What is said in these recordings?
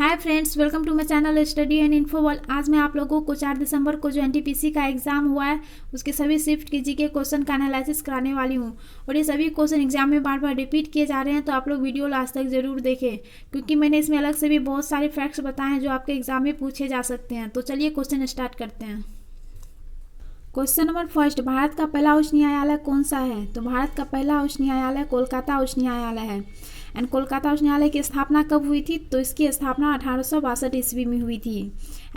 Hi friends, welcome to my channel study and info world. आज मैं आप लोगों को 4 दिसंबर को जो एनटीपीसी का एग्जाम हुआ है उसके सभी शिफ्ट के जीके क्वेश्चन का एनालिसिस कराने वाली हूँ। और ये सभी क्वेश्चन एग्जाम में बार बार रिपीट किए जा रहे हैं, तो आप लोग वीडियो लास्ट तक जरूर देखें, क्योंकि मैंने इसमें अलग से भी बहुत सारे फैक्ट्स बताए हैं जो आपके एग्जाम में पूछे जा सकते हैं। तो चलिए क्वेश्चन स्टार्ट करते हैं। क्वेश्चन नंबर फर्स्ट, भारत का पहला उच्च न्यायालय कौन सा है? तो भारत का पहला उच्च न्यायालय कोलकाता उच्च न्यायालय है। एंड कोलकाता उच्च न्यायालय की स्थापना कब हुई थी? तो इसकी स्थापना 1862 ईस्वी में हुई थी।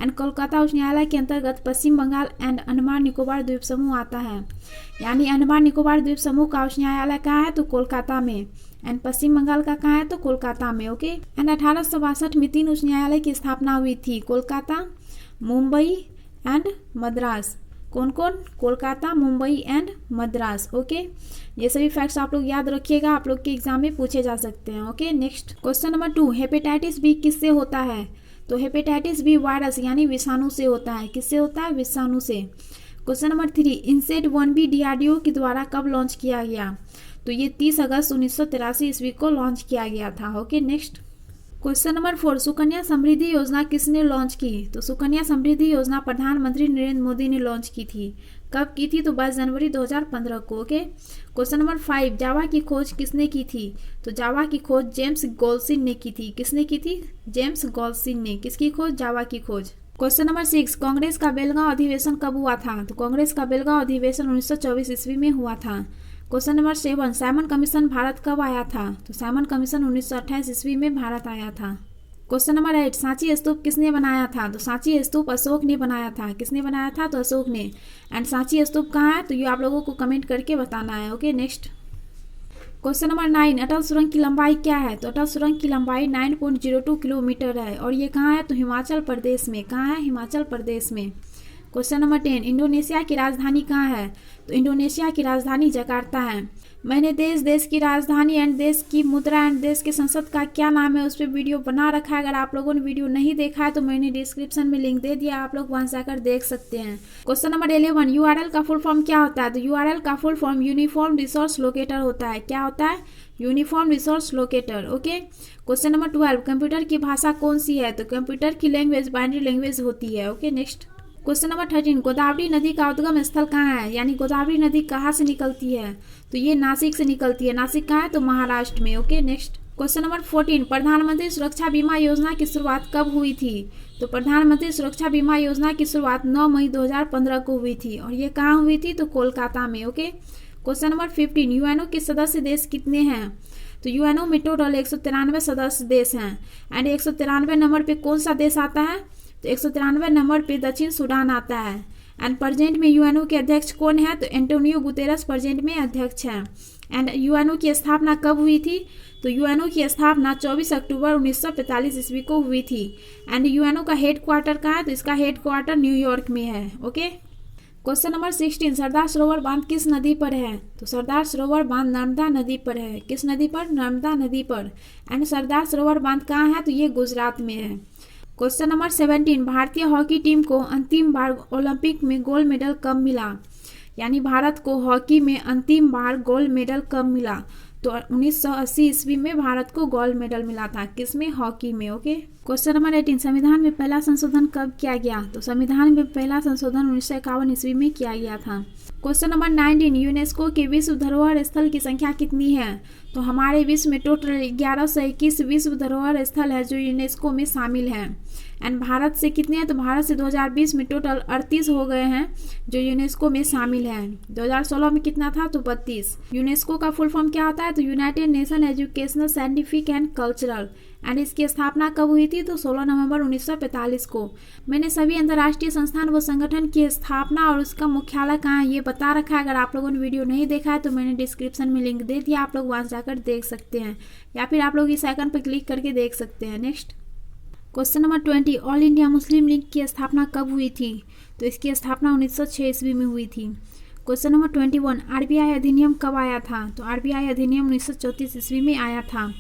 एंड कोलकाता उच्च न्यायालय के अंतर्गत पश्चिम बंगाल एंड अंडमान निकोबार द्वीप समूह आता है। यानी अंडमान निकोबार द्वीप समूह का उच्च न्यायालय कहाँ है? तो कोलकाता में। एंड पश्चिम बंगाल का कहाँ है? तो कोलकाता में। ओके। एंड 1862 में 3 उच्च न्यायालय की स्थापना हुई थी, कोलकाता, मुंबई एंड मद्रास। कौन कौन? कोलकाता, मुंबई एंड मद्रास। ओके, ये सभी फैक्ट्स आप लोग याद रखिएगा, आप लोग के एग्जाम में पूछे जा सकते हैं। Okay, next question number 2, hepatitis B किससे होता है? तो हेपेटाइटिस बी वायरस यानी विषाणु से होता है। किससे होता है? विषाणु से। Question number 3, INSAT 1B DRDO के द्वारा कब लॉन्च किया गया? तो ये 30 अगस्त 1983 ईस्वी को लॉन्च किया गया था। ओके, नेक्स्ट क्वेश्चन नंबर 4, सुकन्या समृद्धि योजना किसने लॉन्च की? तो सुकन्या समृद्धि योजना प्रधानमंत्री नरेंद्र मोदी ने लॉन्च की थी। कब की थी? तो 22 जनवरी 2015 को। ओके। क्वेश्चन नंबर 5, जावा की खोज किसने की थी? तो जावा की खोज जेम्स गॉल्सिन ने की थी। किसने की थी? जेम्स गॉल्सिन ने। किसकी खोज? जावा की खोज। क्वेश्चन नंबर 6, कांग्रेस का बेलगांव अधिवेशन कब हुआ था? तो कांग्रेस का बेलगांव अधिवेशन 1924 ईस्वी में हुआ था। Question number 7, Simon commission Bharat कब आया था? तो साइमन कमीशन 1928 ईस्वी में भारत आया था। क्वेश्चन नंबर 8, सांची स्तूप किसने बनाया था? तो सांची स्तूप अशोक ने बनाया था। किसने बनाया था? तो अशोक ने। एंड सांची स्तूप कहाँ है? तो ये आप लोगों को कमेंट करके बताना है। ओके, नेक्स्ट क्वेश्चन नंबर 9, अटल सुरंग की लंबाई क्या है? तो अटल सुरंग की लंबाई 9.02 किलोमीटर है और ये कहाँ है? तो हिमाचल प्रदेश में। कहाँ है? हिमाचल प्रदेश में। क्वेश्चन नंबर 10, इंडोनेशिया की राजधानी कहाँ है? तो इंडोनेशिया की राजधानी जकार्ता है। मैंने देश की राजधानी एंड देश की मुद्रा एंड देश की संसद का क्या नाम है उस पर वीडियो बना रखा है। अगर आप लोगों ने वीडियो नहीं देखा है तो मैंने डिस्क्रिप्शन में लिंक दे दिया, आप लोग वहां जाकर देख सकते हैं। क्वेश्चन नंबर 11, यूआरएल का फुल फॉर्म क्या होता है? तो यूआरएल का full form uniform resource locator होता है। क्या होता है? Uniform resource locator. Okay. Question number 12, computer की भाषा कौन सी है? तो कंप्यूटर की लैंग्वेज बाइनरी लैंग्वेज होती है। Okay, next question number 13, Godavari नदी का उद्गम स्थल कहाँ है? यानी गोदावरी नदी कहाँ से निकलती है? तो ये नासिक से निकलती है। नासिक कहाँ है? तो महाराष्ट्र में। ओके, नेक्स्ट क्वेश्चन नंबर 14, प्रधानमंत्री सुरक्षा बीमा योजना की शुरुआत कब हुई थी? तो प्रधानमंत्री सुरक्षा बीमा योजना की शुरुआत 9 मई 2015 को हुई थी और ये कहाँ हुई थी? तो कोलकाता में। ओके। क्वेश्चन नंबर 15, यूएनओ के सदस्य देश कितने हैं? तो यूएनओ में टोटल 193 सदस्य देश हैं। एंड 193 नंबर पे कौन सा देश आता है? तो 193 नंबर पे दक्षिण सूडान आता है। एंड प्रेजेंट में यूएनओ के अध्यक्ष कौन है? तो एंटोनियो गुतेरस प्रेजेंट में अध्यक्ष हैं। एंड यूएनओ की स्थापना कब हुई थी? तो यूएनओ की स्थापना 24 अक्टूबर 1945 ईस्वी को हुई थी। एंड यूएनओ का हेड क्वार्टर कहाँ है? तो इसका हेड क्वार्टर न्यूयॉर्क में है। Okay. Question number 16, Sardar Sarovar बांध किस नदी पर है? तो सरदार सरोवर बांध नर्मदा नदी पर है। किस नदी पर? नर्मदा नदी पर। एंड सरदार सरोवर बांध कहाँ है? तो ये गुजरात में है। क्वेश्चन नंबर 17, भारतीय हॉकी टीम को अंतिम बार ओलंपिक में गोल्ड मेडल कब मिला? यानी भारत को हॉकी में अंतिम बार गोल्ड मेडल कब मिला? तो 1980 ईस्वी में भारत को गोल्ड मेडल मिला था। किसमें? हॉकी में। ओके। क्वेश्चन नंबर 18, संविधान में पहला संशोधन कब किया गया? तो संविधान में पहला संशोधन 1951 ईस्वी में किया गया था। क्वेश्चन नंबर 19, यूनेस्को के विश्व धरोहर स्थल की संख्या कितनी है? तो हमारे विश्व में टोटल 1121 विश्व धरोहर स्थल है जो यूनेस्को में शामिल है। एंड भारत से कितने हैं? तो भारत से 2020 में टोटल 38 हो गए हैं जो यूनेस्को में शामिल है। 2016 में कितना था? तो 32। यूनेस्को का फुल फॉर्म क्या होता है? तो United nation educational scientific and cultural. And इसकी स्थापना कब हुई थी? तो 16 नवंबर 1945 को। मैंने सभी अंतर्राष्ट्रीय संस्थान व संगठन की स्थापना और उसका मुख्यालय कहाँ है ये बता रखा है। अगर आप लोगों ने वीडियो नहीं देखा है तो मैंने डिस्क्रिप्शन में लिंक दे दिया, आप लोग वहां जाकर देख सकते हैं या फिर आप लोग इस आइकन पर क्लिक करके देख सकते हैं। Next question number 20, all India Muslim league की स्थापना कब हुई थी? तो इसकी स्थापना 1906 ईस्वी में हुई थी। क्वेश्चन नंबर 21, आरबीआई अधिनियम कब आया था? तो आरबीआई अधिनियम 1934 ईस्वी में आया था।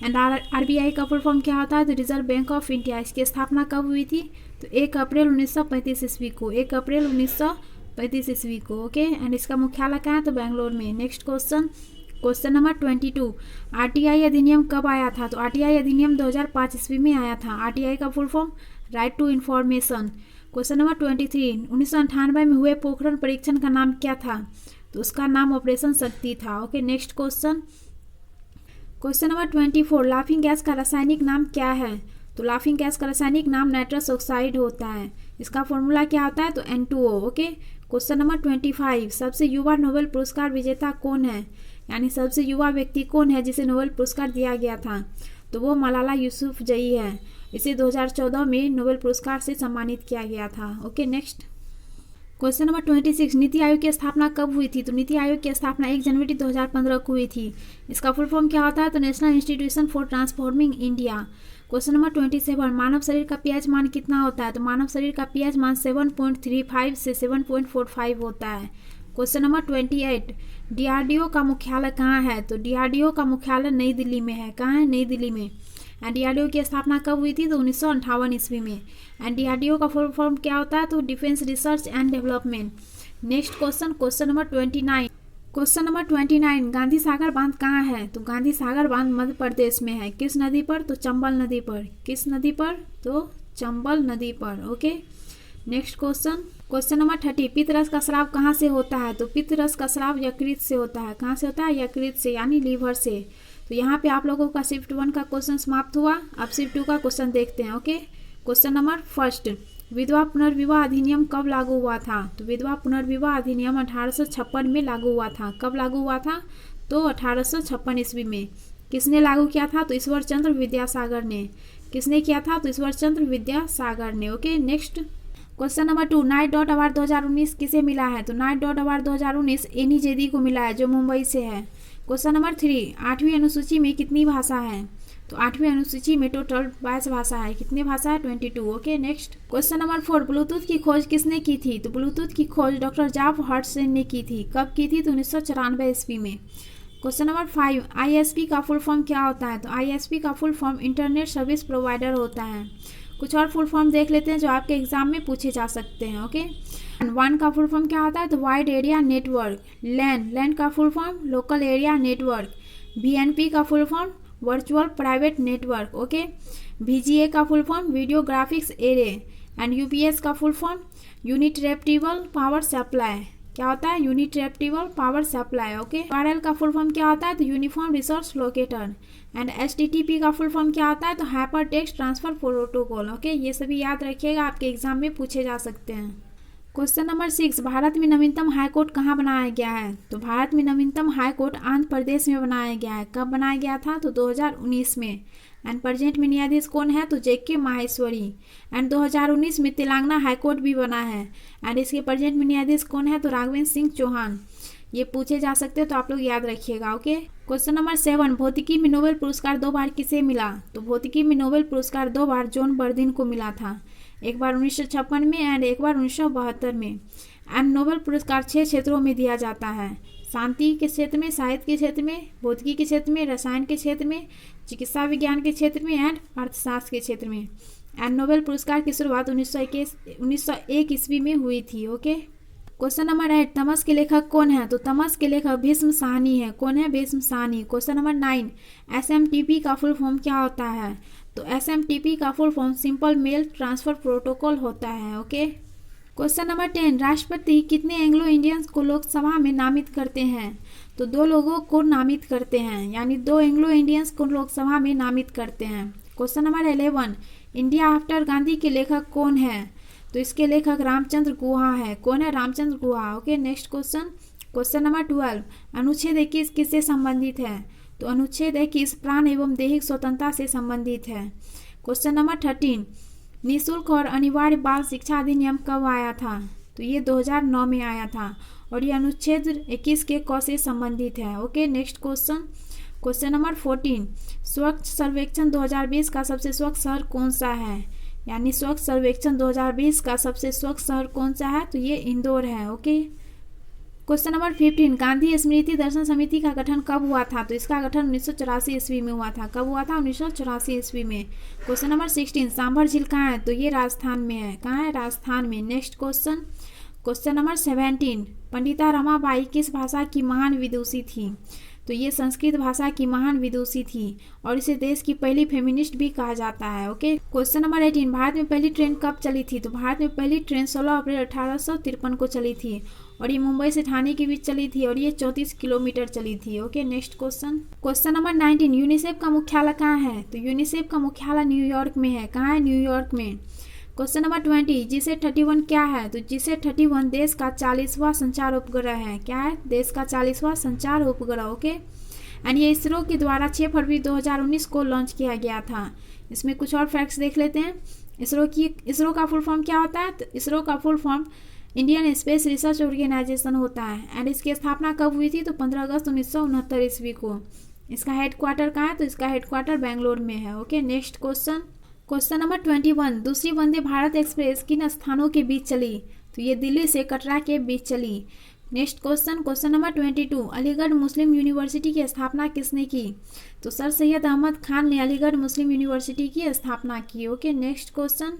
एंड आरबीआई का फुल फॉर्म क्या होता है? तो रिजर्व बैंक ऑफ इंडिया। इसकी स्थापना कब हुई थी? तो 1 अप्रैल 1935 ईस्वी को। 1 अप्रैल 1935 ईस्वी को। ओके। एंड इसका मुख्यालय कहाँ है? तो बेंगलोर में। Next question question number 22, RTI अधिनियम कब आया था? तो आरटीआई अधिनियम 2005 ईस्वी में आया था। आरटीआई का full form right to information. Question number 23, 1998 में हुए पोखरण परीक्षण का नाम क्या था? तो उसका नाम ऑपरेशन शक्ति था। Okay, next question. Question number 24, laughing gas का रासायनिक नाम क्या है? तो लाफिंग गैस का रासायनिक नाम नाइट्रस ऑक्साइड होता है। इसका फॉर्मूला क्या होता है? तो N2O। ओके, क्वेश्चन नंबर 25, सबसे युवा नोबेल पुरस्कार विजेता कौन है? यानी सबसे युवा व्यक्ति कौन है जिसे नोबेल पुरस्कार दिया गया था? तो वो मलाला यूसुफजई है। इसे 2014 में नोबेल पुरस्कार से सम्मानित किया गया था। Okay, next question number 26, NITI Aayog की स्थापना कब हुई थी? तो नीति आयोग की स्थापना 1 जनवरी 2015 को हुई थी। इसका फुल फॉर्म क्या होता है? तो national institution for transforming India. Question number 27, मानव शरीर का पीएच मान कितना होता है? तो मानव शरीर का पीएच मान 7.35 से 7.45 होता है। क्वेश्चन नंबर 28, डीआरडीओ का मुख्यालय कहाँ है? तो डीआरडीओ का मुख्यालय नई दिल्ली में है। कहाँ है? नई दिल्ली में। एंड डीआरडीओ की स्थापना कब हुई थी? तो 1958 ईस्वी में। एंड डीआरडीओ का फुल फॉर्म क्या होता है? तो defence research and development. Next question, question number 29। Question number 29, गांधी सागर बांध कहाँ है? तो गांधी सागर बांध मध्य प्रदेश में है। किस नदी पर? तो चंबल नदी पर। किस नदी पर? तो चंबल नदी पर। Okay, next question, question number 30, पित्त रस का स्राव कहाँ से होता है? तो पित्त रस का स्राव यकृत से होता है। कहाँ से होता है? यकृत से, यानी लीवर से। तो यहाँ पे आप लोगों का शिफ्ट 1 का क्वेश्चन समाप्त हुआ। अब शिफ्ट 2 का क्वेश्चन देखते हैं। ओके, क्वेश्चन नंबर 1, विधवा पुनर्विवाह अधिनियम कब लागू हुआ था? तो विधवा पुनर्विवाह अधिनियम 1856 में लागू हुआ था। कब लागू हुआ था? तो 1856 ईस्वी में। किसने लागू किया था? तो ईश्वर चंद्र विद्यासागर ने। किसने किया था? तो ईश्वर चंद्र विद्यासागर ने। Okay, next question number 2, night dot award 2019 किसे मिला है? तो नाइट डॉट अवार्ड 2019 एनी जेदी को मिला है, जो मुंबई से है। क्वेश्चन नंबर 3, 8वीं अनुसूची में कितनी भाषा है? तो 8वीं अनुसूची में टोटल 22 भाषा है। कितनी भाषा है? 22। Okay, next question number 4, Bluetooth की खोज किसने की थी? तो ब्लूटूथ की खोज डॉक्टर जॉब हर्टसन ने की थी। कब की थी? तो 1994 ईस्वी में। क्वेश्चन नंबर 5, आईएसपी का फुल फॉर्म क्या होता है? तो आईएसपी का full form internet service provider होता है। कुछ और फुल फॉर्म देख लेते हैं जो आपके एग्जाम में पूछे जा सकते हैं। ओके, 1 का फुल फॉर्म क्या होता है? तो वाइड एरिया नेटवर्क। लैन का full form local area network. VNP का full form virtual private network. Okay, VGA का full form video graphics array. And UPS का full form uninterruptible power supply. क्या होता है? Uninterruptible power supply. Okay, URL का full form क्या होता है? तो uniform resource locator. And HTTP का फुल फॉर्म क्या होता है? तो hyper text transfer protocol. Okay, ये सभी याद रखिएगा, आपके एग्जाम में पूछे जा सकते हैं। क्वेश्चन नंबर 6, भारत में नवीनतम हाईकोर्ट कहाँ बनाया गया है? तो भारत में नवीनतम हाईकोर्ट आंध्र प्रदेश में बनाया गया है। कब बनाया गया था? तो 2019 में। एंड प्रेजेंट में न्यायाधीश कौन है? तो जेके माहेश्वरी। एंड 2019 में तेलंगाना हाईकोर्ट भी बना है। एंड इसके प्रेजेंट में न्यायाधीश कौन है? तो राघवेंद्र सिंह चौहान। ये पूछे जा सकते हैं, तो आप लोग याद रखिएगा। ओके, क्वेश्चन नंबर 7, भौतिकी में नोबेल पुरस्कार 2 बार किसे मिला? तो भौतिकी में नोबेल पुरस्कार 2 बार जॉन बर्दिन को मिला था। एक बार 1956 में एंड एक बार 1972 में। एंड नोबेल पुरस्कार 6 क्षेत्रों में दिया जाता है। शांति के क्षेत्र में, साहित्य के क्षेत्र में, भौतिकी के क्षेत्र में, रसायन के क्षेत्र में, चिकित्सा विज्ञान के क्षेत्र में एंड अर्थशास्त्र के क्षेत्र में। एंड नोबेल पुरस्कार की शुरुआत 1901 ईस्वी में हुई थी। ओके, क्वेश्चन नंबर 8, तमस के लेखक कौन है? तो तमस के लेखक भीष्म साहनी है। कौन है? Bhisham Sahni. Question number 9, SMTP का फुल फॉर्म क्या होता है? तो एसएमटीपी का full form simple mail transfer protocol होता है। ओके, क्वेश्चन नंबर 10, राष्ट्रपति कितने एंग्लो इंडियंस को लोकसभा में नामित करते हैं? तो 2 लोगों को नामित करते हैं, यानी 2 एंग्लो इंडियंस को लोकसभा में नामित करते हैं। Question number 11, India after Gandhi के लेखक कौन है? तो इसके लेखक रामचंद्र गुहा है। कौन है? Ramachandra Guha. Okay, next question, question number 12, अनुच्छेद 21 किससे संबंधित है? तो अनुच्छेद 21 प्राण एवं दैहिक स्वतंत्रता से संबंधित है। क्वेश्चन नंबर 13, निःशुल्क और अनिवार्य बाल शिक्षा अधिनियम कब आया था? तो ये 2009 में आया था और ये अनुच्छेद 21 के क से संबंधित है। Okay, next question, question number 14, स्वच्छ सर्वेक्षण 2020 का सबसे स्वच्छ शहर कौन सा है? यानी स्वच्छ सर्वेक्षण 2020 का सबसे स्वच्छ शहर कौन सा है? तो ये इंदौर है। ओके, क्वेश्चन नंबर 15, गांधी स्मृति दर्शन समिति का गठन कब हुआ था? तो इसका गठन 1984 ईस्वी में हुआ था। कब हुआ था? 1984 ईस्वी में। क्वेश्चन नंबर 16, सांभर झील कहाँ है? तो ये राजस्थान में है। कहाँ है? राजस्थान में। Next question, question number 17, Pandita Ramabai किस भाषा की महान विदुषी थी? तो तो ये संस्कृत भाषा की महान विदुषी थी और इसे देश की पहली फेमिनिस्ट भी कहा जाता है। ओके, क्वेश्चन नंबर 18, भारत में पहली ट्रेन कब चली थी? तो भारत में पहली ट्रेन 16 अप्रैल 1853 को चली थी और ये मुंबई से ठाणे के बीच चली थी और ये 34 किलोमीटर चली थी। Okay, next question, question number 19, UNICEF का मुख्यालय कहाँ है? तो यूनिसेफ का मुख्यालय न्यूयॉर्क में है। कहाँ है? न्यूयॉर्क में। क्वेश्चन नंबर 20, जीसैट 31 क्या है? तो जीसैट 31 देश का 40वां संचार उपग्रह है। क्या है? देश का 40वां संचार उपग्रह। ओके, एंड ये इसरो के द्वारा 6 फरवरी 2019 को लॉन्च किया गया था। इसमें कुछ और फैक्ट्स देख लेते हैं। इसरो का फुल फॉर्म क्या होता है? तो इसरो का full form Indian Space Research Organisation होता है। एंड इसकी स्थापना कब हुई थी? तो 15 अगस्त 1969 ईस्वी को। इसका हेडक्वार्टर कहाँ है? तो इसका हेडक्वार्टर बेंगलोर में है। Okay, next question, question number 21, दूसरी वंदे भारत एक्सप्रेस किन स्थानों के बीच चली? तो ये दिल्ली से कटरा के बीच चली। Next question, question number 22, Aligarh Muslim university की स्थापना किसने की? तो सर सैयद अहमद खान ने अलीगढ़ मुस्लिम यूनिवर्सिटी की स्थापना की। Okay, next question,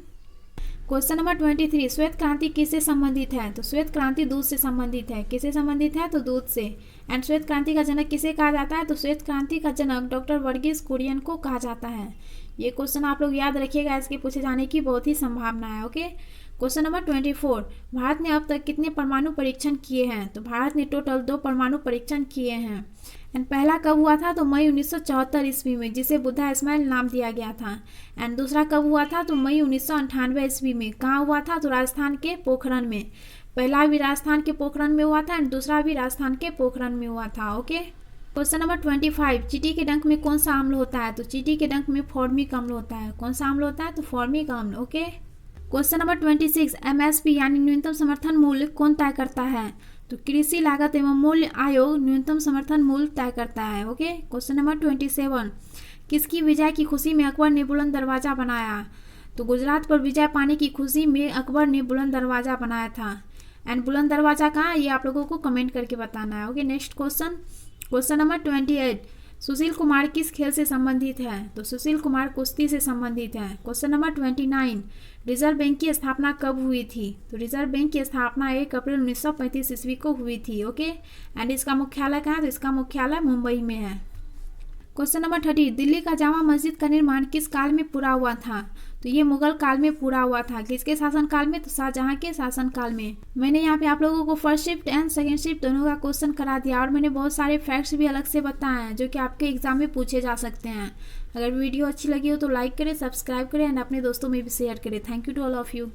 question number 23, श्वेत क्रांति किससे संबंधित है? तो श्वेत क्रांति दूध से संबंधित है। किससे संबंधित है? तो दूध से। एंड श्वेत क्रांति का जनक किसे कहा जाता है? तो श्वेत क्रांति का जनक डॉक्टर वर्गीस कुरियन को कहा जाता है। ये क्वेश्चन आप लोग याद रखिएगा, इसके पूछे जाने की बहुत ही संभावना है। ओके, क्वेश्चन नंबर 24, भारत ने अब तक कितने परमाणु परीक्षण किए हैं? तो भारत ने टोटल 2 परमाणु परीक्षण किए हैं। एंड पहला कब हुआ था? तो मई 1974 ईस्वी में, जिसे बुद्धा स्माइल नाम दिया गया था। एंड दूसरा कब हुआ था? तो मई 1998 ईस्वी में। कहाँ हुआ था? तो राजस्थान के पोखरण में। पहला भी राजस्थान के पोखरण में हुआ था एंड दूसरा भी राजस्थान के पोखरण में हुआ था। ओके, क्वेश्चन नंबर 25, चींटी के डंक में कौन सा अम्ल होता है? तो चींटी के डंक में फॉर्मिक अम्ल होता है। कौन सा अम्ल होता है? तो फॉर्मिक अम्ल। ओके, क्वेश्चन नंबर 26, MSP यानी न्यूनतम समर्थन मूल्य कौन तय करता है? तो कृषि लागत एवं मूल्य आयोग न्यूनतम समर्थन मूल्य तय करता है। ओके, क्वेश्चन नंबर 27, किसकी विजय की खुशी में अकबर ने बुलंद दरवाजा बनाया? तो गुजरात पर विजय पाने की खुशी में अकबर ने बुलंद दरवाजा बनाया था। एंड बुलंद दरवाजा कहाँ? ये आप लोगों को कमेंट करके बताना है। Okay, next question, question number 28, Sushil Kumar किस खेल से संबंधित है? तो सुशील कुमार कुश्ती से संबंधित है। क्वेश्चन नंबर 29, रिजर्व बैंक की स्थापना कब हुई थी? तो रिजर्व बैंक की स्थापना 1 अप्रैल 1935 ईस्वी को हुई थी। ओके, एंड इसका मुख्यालय कहाँ है? तो इसका मुख्यालय मुंबई में है। क्वेश्चन नंबर 30, दिल्ली का जामा मस्जिद का निर्माण किस काल में पूरा हुआ था? तो ये मुगल काल में पूरा हुआ था। किसके शासन काल में? तो शाहजहां के शासन काल में। मैंने यहाँ पे आप लोगों को first shift and second shift दोनों का क्वेश्चन करा दिया और मैंने बहुत सारे फैक्ट्स भी अलग से बताए हैं जो कि आपके एग्जाम में पूछे जा सकते हैं। अगर वीडियो अच्छी लगी हो तो लाइक करें, सब्सक्राइब करें एंड अपने दोस्तों में भी शेयर करें। Thank you to all of you.